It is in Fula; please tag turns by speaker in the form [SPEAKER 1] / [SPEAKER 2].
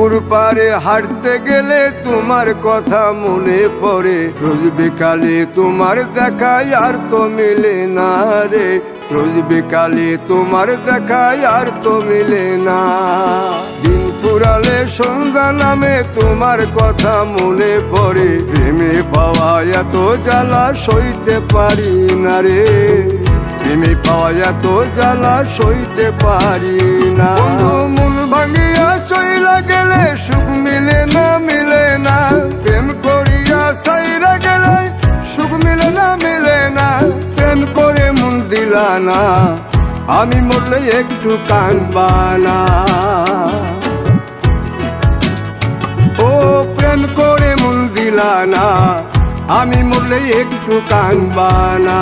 [SPEAKER 1] পুকুর পাড়ে হাঁটতে গেলে তোমার কথা মনে পড়ে, রোজ বিকালে তোমার দেখা আর তো মিলে না রে, রোজ বিকালে তোমার দেখা আর তো মিলে না। দিন ফুরালে সন্ধ্যা নামে তোমার কথা মনে পড়ে, প্রেমে পাওয়া এত জ্বালা সইতে পারি না রে, প্রেমে পাওয়া এত জ্বালা সইতে পারি না। মন ভাঙিয়া চইলা গেলে সুখ মিলে না, মিলে না, প্রেম করিয়া সাইরা গেলে সুখ মিলে না, মিলে না, প্রেম করে মন দিলা না, আমি মরলে একটু কানবা না। ও প্রেম করে মন দিলা না, আমি মরলে একটু কানবা না।